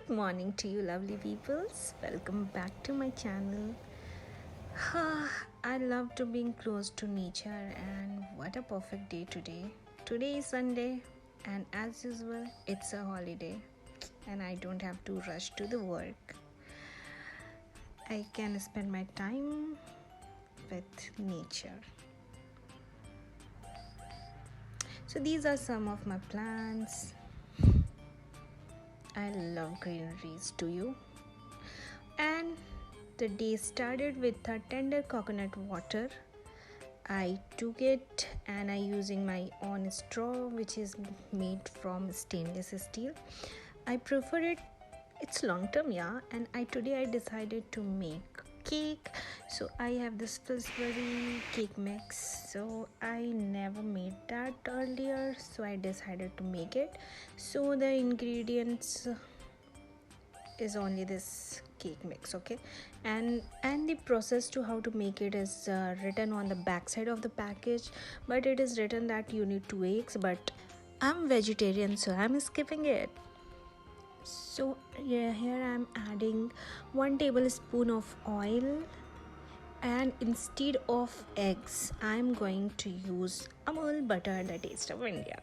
Good morning to you, lovely peoples. Welcome back to my channel. I love to being close to nature, and what a perfect day today. Today is Sunday, and as usual, it's a holiday, and I don't have to rush to the work. I can spend my time with nature. So, these are some of my plants. I love greeneries, do you? And the day started with a tender coconut water. I took it and I using my own straw, which is made from stainless steel. I prefer it. It's long term, yeah. And today I decided to make cake. So I have this Pillsbury cake mix. So I never made that earlier. So I decided to make it. So the ingredients is only this cake mix, okay, and the process to how to make it is written on the back side of the package, but it is written that you need 2 eggs, but I'm vegetarian, so I'm skipping it. So yeah, here I'm adding 1 tablespoon of oil, and instead of eggs I'm going to use Amul butter, the taste of India.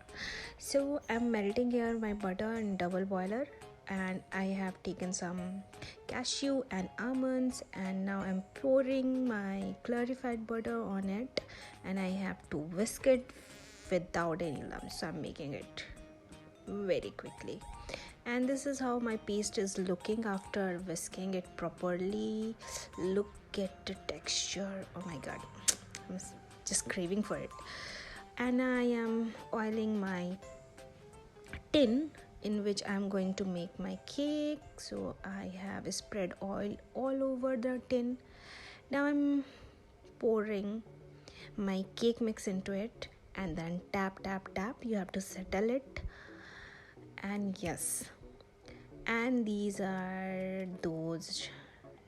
So I'm melting here my butter in double boiler, and I have taken some cashew and almonds, and now I'm pouring my clarified butter on it, and I have to whisk it without any lumps. So I'm making it very quickly, and this is how my paste is looking after whisking it properly. Look at the texture, oh my god, I'm just craving for it. And I am oiling my tin in which I'm going to make my cake. So I have spread oil all over the tin. Now I'm pouring my cake mix into it, and then tap tap tap, you have to settle it. And yes, and these are those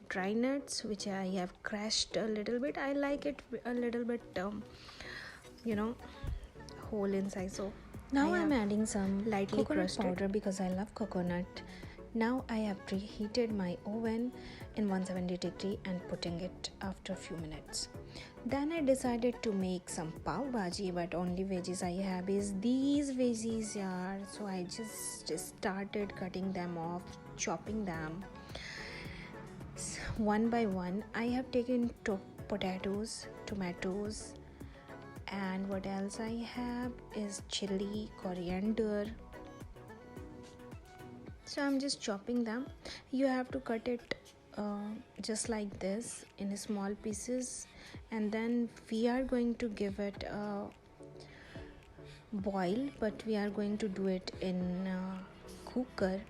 dry nuts which I have crushed a little bit. I like it a little bit whole inside. So now I'm adding some lightly crusted powder because I love coconut. Now I have preheated my oven in 170 degree and putting it after a few minutes. Then I decided to make some pav bhaji, but only veggies I have is these veggies, yaar. So I just started cutting them off, chopping them one by one. I have taken potatoes, tomatoes, and what else I have is chili, coriander. So I'm just chopping them. You have to cut it just like this in small pieces, and then we are going to give it a boil, but we are going to do it in a cooker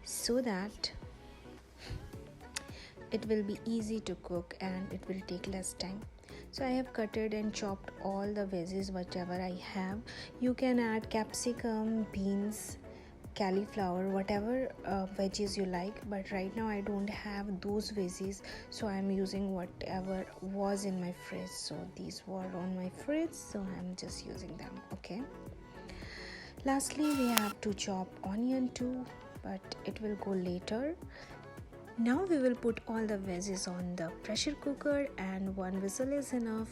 so that it will be easy to cook and it will take less time. So I have cutted and chopped all the veggies whatever I have. You can add capsicum, beans, cauliflower, whatever veggies you like, but right now I don't have those veggies, so I'm using whatever was in my fridge. So these were on my fridge, so I'm just using them, okay. Lastly, we have to chop onion too, but it will go later. Now we will put all the veggies on the pressure cooker, and 1 whistle is enough.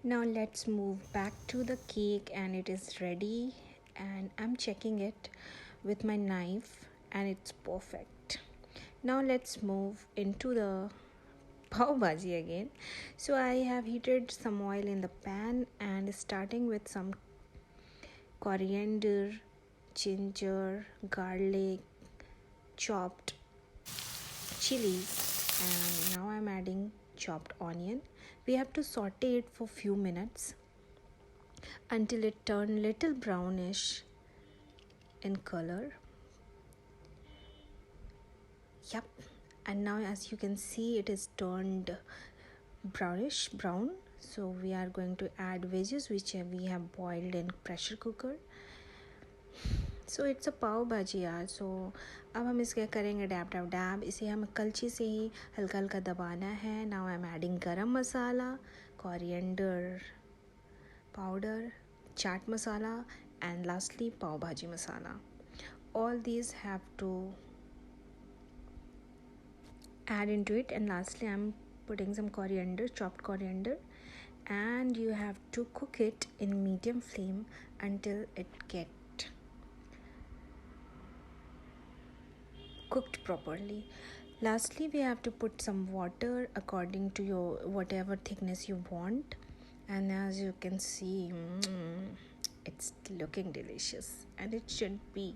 Now let's move back to the cake, and it is ready, and I'm checking it with my knife and it's perfect. Now let's move into the pav bhaji again. So I have heated some oil in the pan, and starting with some coriander, ginger, garlic, chopped chilies, and now I'm adding chopped onion. We have to saute it for few minutes until it turn little brownish in color. Yep, and now as you can see it is turned brownish brown. So we are going to add veggies which we have boiled in pressure cooker. So it's a pav bhaji यार. सो अब हम इसके करेंगे dab dab dab. इसे हम कलछी से ही हल्का हल्का दबाना है. Now I am adding garam masala, coriander powder, chaat masala, and lastly pav bhaji masala. All these have to add into it, and lastly I'm putting some coriander, chopped coriander, and you have to cook it in medium flame until it get cooked properly. Lastly, we have to put some water according to your whatever thickness you want, and as you can see, it's looking delicious, and it should be.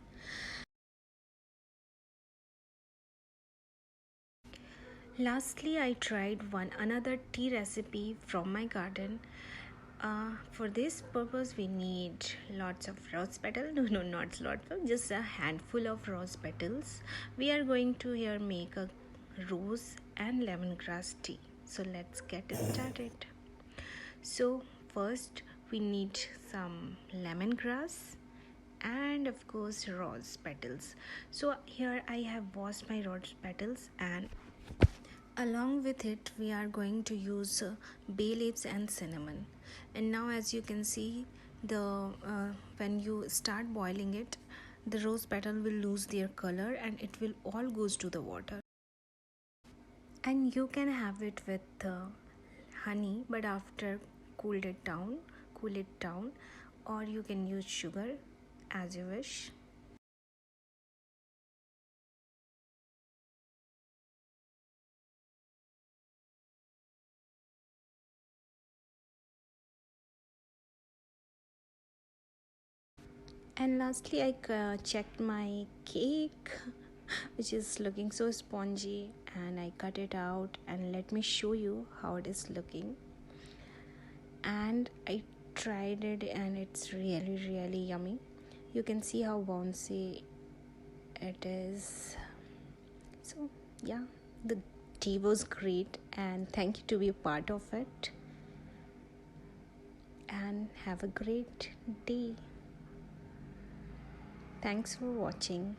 Lastly, I tried another tea recipe from my garden. For this purpose, we need lots of rose petal. No, not lots of, just a handful of rose petals. We are going to here make a rose and lemongrass tea. So let's get started. So first, we need some lemongrass and of course rose petals. So here I have washed my rose petals, and along with it we are going to use bay leaves and cinnamon. And now as you can see, the when you start boiling it, the rose petal will lose their color and it will all goes to the water. And you can have it with honey, but after cool it down, or you can use sugar as you wish. And lastly, I checked my cake, which is looking so spongy, and I cut it out, and let me show you how it is looking. And I tried it, and it's really, really yummy. You can see how bouncy it is. So, yeah, the tea was great, and thank you to be a part of it. And have a great day. Thanks for watching.